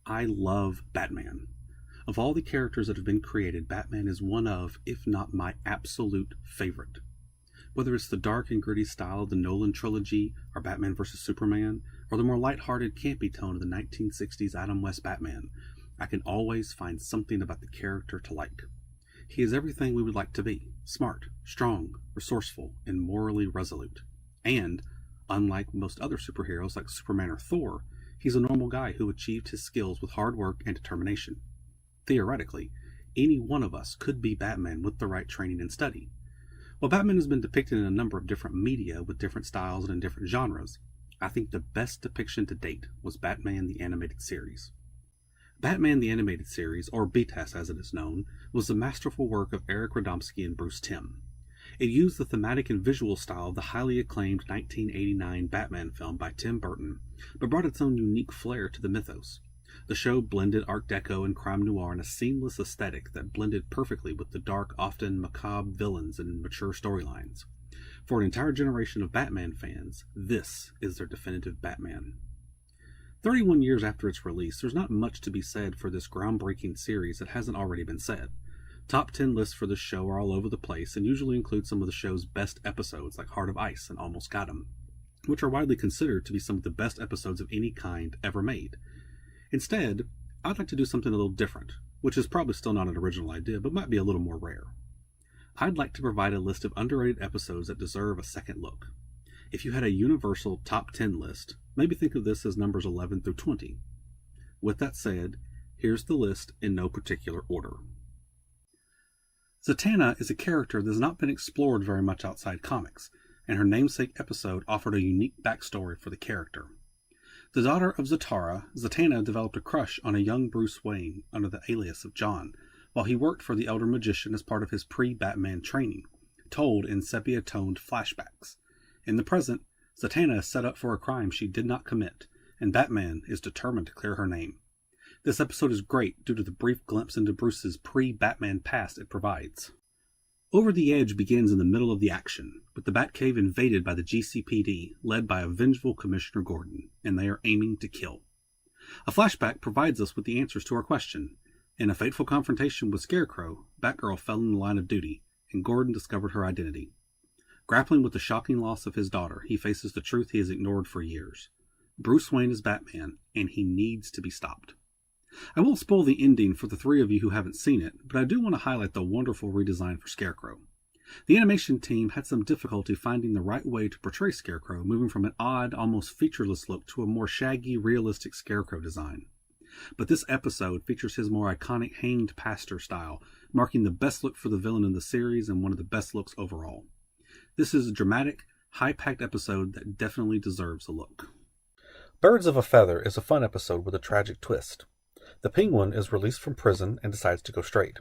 I love Batman. Of all the characters that have been created, Batman is one of, if not my absolute favorite. Whether it's the dark and gritty style of the Nolan trilogy, or Batman vs. Superman, or the more lighthearted, campy tone of the 1960s Adam West Batman, I can always find something about the character to like. He is everything we would like to be: smart, strong, resourceful, and morally resolute. And, unlike most other superheroes like Superman or Thor, he's a normal guy who achieved his skills with hard work and determination. Theoretically, any one of us could be Batman with the right training and study. While Batman has been depicted in a number of different media with different styles and in different genres, I think the best depiction to date was Batman the Animated Series. Batman the Animated Series, or BTAS as it is known, was the masterful work of Eric Radomski and Bruce Timm. It used the thematic and visual style of the highly acclaimed 1989 Batman film by Tim Burton, but brought its own unique flair to the mythos. The show blended Art Deco and crime noir in a seamless aesthetic that blended perfectly with the dark, often macabre villains and mature storylines. For an entire generation of Batman fans, this is their definitive Batman. 31 years after its release, there's not much to be said for this groundbreaking series that hasn't already been said. Top 10 lists for this show are all over the place and usually include some of the show's best episodes like Heart of Ice and Almost Got 'Em, which are widely considered to be some of the best episodes of any kind ever made. Instead, I'd like to do something a little different, which is probably still not an original idea, but might be a little more rare. I'd like to provide a list of underrated episodes that deserve a second look. If you had a universal top 10 list, maybe think of this as numbers 11 through 20. With that said, here's the list in no particular order. Zatanna is a character that has not been explored very much outside comics, and her namesake episode offered a unique backstory for the character. The daughter of Zatara, Zatanna developed a crush on a young Bruce Wayne under the alias of John, while he worked for the Elder Magician as part of his pre-Batman training, told in sepia-toned flashbacks. In the present, Zatanna is set up for a crime she did not commit, and Batman is determined to clear her name. This episode is great due to the brief glimpse into Bruce's pre-Batman past it provides. Over the Edge begins in the middle of the action, with the Batcave invaded by the GCPD, led by a vengeful Commissioner Gordon, and they are aiming to kill. A flashback provides us with the answers to our question. In a fateful confrontation with Scarecrow, Batgirl fell in the line of duty, and Gordon discovered her identity. Grappling with the shocking loss of his daughter, he faces the truth he has ignored for years. Bruce Wayne is Batman, and he needs to be stopped. I won't spoil the ending for the three of you who haven't seen it, but I do want to highlight the wonderful redesign for Scarecrow. The animation team had some difficulty finding the right way to portray Scarecrow, moving from an odd, almost featureless look to a more shaggy, realistic Scarecrow design. But this episode features his more iconic hanged pastor style, marking the best look for the villain in the series and one of the best looks overall. This is a dramatic, high-packed episode that definitely deserves a look. Birds of a Feather is a fun episode with a tragic twist. The Penguin is released from prison and decides to go straight.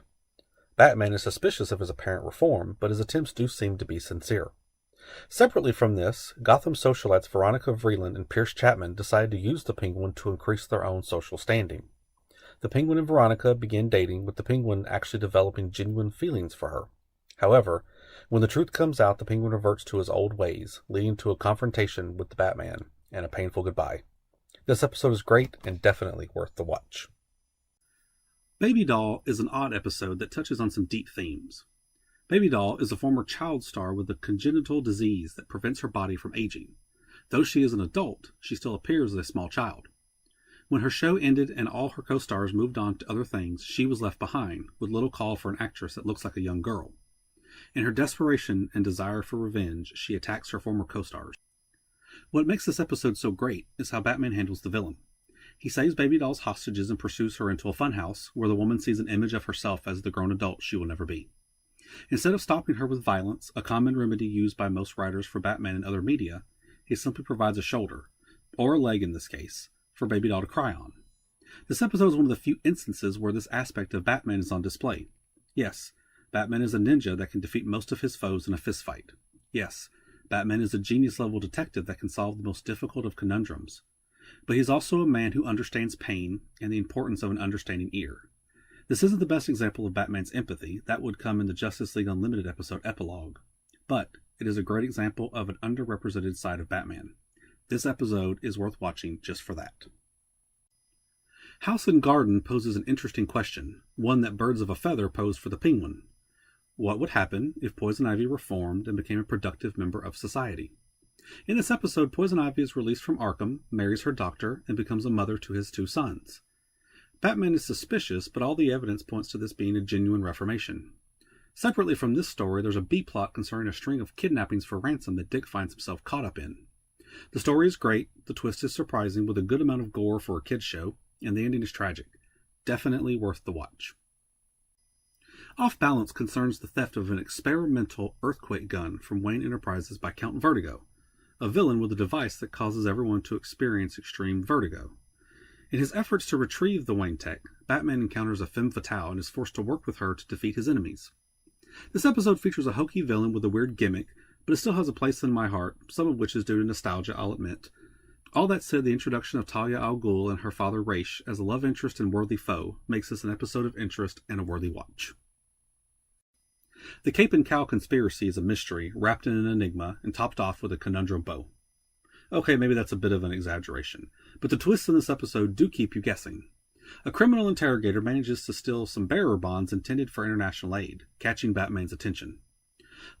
Batman is suspicious of his apparent reform, but his attempts do seem to be sincere. Separately from this, Gotham socialites Veronica Vreeland and Pierce Chapman decide to use the Penguin to increase their own social standing. The Penguin and Veronica begin dating, with the Penguin actually developing genuine feelings for her. However, when the truth comes out, the Penguin reverts to his old ways, leading to a confrontation with the Batman and a painful goodbye. This episode is great and definitely worth the watch. Baby Doll is an odd episode that touches on some deep themes. Baby Doll is a former child star with a congenital disease that prevents her body from aging. Though she is an adult, she still appears as a small child. When her show ended and all her co-stars moved on to other things, she was left behind, with little call for an actress that looks like a young girl. In her desperation and desire for revenge, she attacks her former co-stars. What makes this episode so great is how Batman handles the villain. He saves Baby Doll's hostages and pursues her into a funhouse, where the woman sees an image of herself as the grown adult she will never be. Instead of stopping her with violence, a common remedy used by most writers for Batman and other media, he simply provides a shoulder, or a leg in this case, for Baby Doll to cry on. This episode is one of the few instances where this aspect of Batman is on display. Yes, Batman is a ninja that can defeat most of his foes in a fistfight. Yes, Batman is a genius-level detective that can solve the most difficult of conundrums. But he's also a man who understands pain and the importance of an understanding ear. This isn't the best example of Batman's empathy. That would come in the Justice League Unlimited episode Epilogue. But it is a great example of an underrepresented side of Batman. This episode is worth watching just for that. House and Garden poses an interesting question, one that Birds of a Feather posed for the Penguin. What would happen if Poison Ivy reformed and became a productive member of society? In this episode, Poison Ivy is released from Arkham, marries her doctor, and becomes a mother to his 2 sons. Batman is suspicious, but all the evidence points to this being a genuine reformation. Separately from this story, there's a B-plot concerning a string of kidnappings for ransom that Dick finds himself caught up in. The story is great, the twist is surprising with a good amount of gore for a kid's show, and the ending is tragic. Definitely worth the watch. Off Balance concerns the theft of an experimental earthquake gun from Wayne Enterprises by Count Vertigo, a villain with a device that causes everyone to experience extreme vertigo. In his efforts to retrieve the Wayne tech, Batman encounters a femme fatale and is forced to work with her to defeat his enemies. This episode features a hokey villain with a weird gimmick, but it still has a place in my heart, some of which is due to nostalgia, I'll admit. All that said, the introduction of Talia al Ghul and her father Raish as a love interest and worthy foe makes this an episode of interest and a worthy watch. The Cape and Cow conspiracy is a mystery wrapped in an enigma and topped off with a conundrum bow. Okay, maybe that's a bit of an exaggeration, but the twists in this episode do keep you guessing. A criminal interrogator manages to steal some bearer bonds intended for international aid, catching Batman's attention.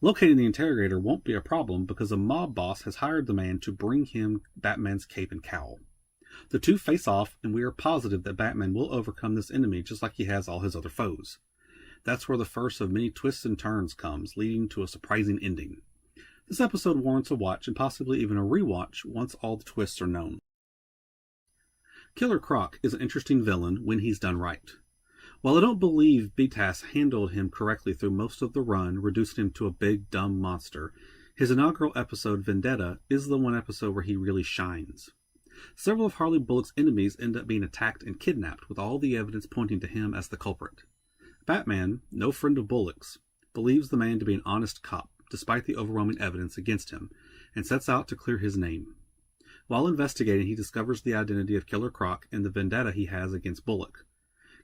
Locating the interrogator won't be a problem because a mob boss has hired the man to bring him Batman's cape and cowl. The two face off, and we are positive that Batman will overcome this enemy just like he has all his other foes. That's where the first of many twists and turns comes, leading to a surprising ending. This episode warrants a watch and possibly even a rewatch once all the twists are known. Killer Croc is an interesting villain when he's done right. While I don't believe BTAS handled him correctly through most of the run, reducing him to a big, dumb monster, his inaugural episode, Vendetta, is the one episode where he really shines. Several of Harley Bullock's enemies end up being attacked and kidnapped, with all the evidence pointing to him as the culprit. Batman, no friend of Bullock's, believes the man to be an honest cop, despite the overwhelming evidence against him, and sets out to clear his name. While investigating, he discovers the identity of Killer Croc and the vendetta he has against Bullock.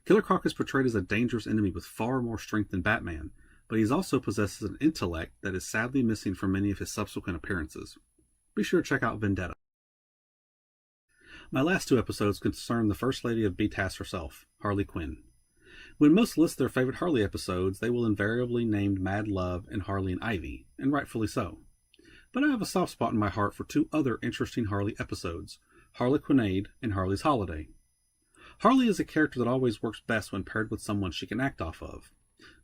Killer Croc is portrayed as a dangerous enemy with far more strength than Batman, but he also possesses an intellect that is sadly missing from many of his subsequent appearances. Be sure to check out Vendetta. My last 2 episodes concern the First Lady of BTAS herself, Harley Quinn. When most list their favorite Harley episodes, they will invariably name Mad Love and Harley and Ivy, and rightfully so. But I have a soft spot in my heart for 2 other interesting Harley episodes, Harley Quinade and Harley's Holiday. Harley is a character that always works best when paired with someone she can act off of.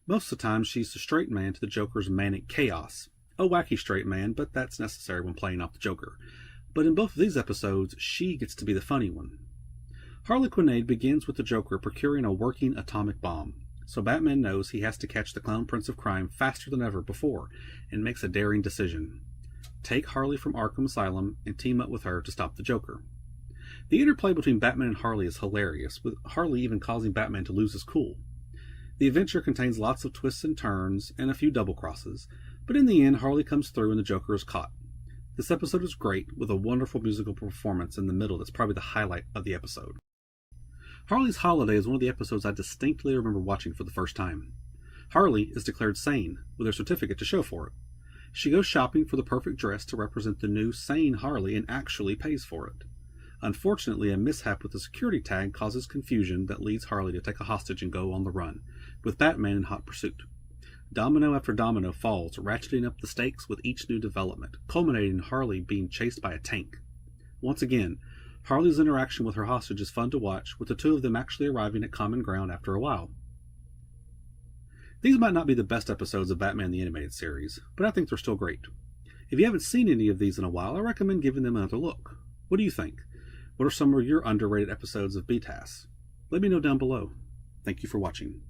Most of the time, she's the straight man to the Joker's manic chaos. A wacky straight man, but that's necessary when playing off the Joker. But in both of these episodes, she gets to be the funny one. Harley Quinade begins with the Joker procuring a working atomic bomb, so Batman knows he has to catch the Clown Prince of Crime faster than ever before, and makes a daring decision. Take Harley from Arkham Asylum and team up with her to stop the Joker. The interplay between Batman and Harley is hilarious, with Harley even causing Batman to lose his cool. The adventure contains lots of twists and turns, and a few double crosses, but in the end Harley comes through and the Joker is caught. This episode is great, with a wonderful musical performance in the middle that's probably the highlight of the episode. Harley's Holiday is one of the episodes I distinctly remember watching for the first time. Harley is declared sane, with her certificate to show for it. She goes shopping for the perfect dress to represent the new sane Harley and actually pays for it. Unfortunately, a mishap with the security tag causes confusion that leads Harley to take a hostage and go on the run, with Batman in hot pursuit. Domino after domino falls, ratcheting up the stakes with each new development, culminating in Harley being chased by a tank. Once again, Harley's interaction with her hostage is fun to watch, with the 2 of them actually arriving at common ground after a while. These might not be the best episodes of Batman the Animated Series, but I think they're still great. If you haven't seen any of these in a while, I recommend giving them another look. What do you think? What are some of your underrated episodes of BTAS? Let me know down below. Thank you for watching.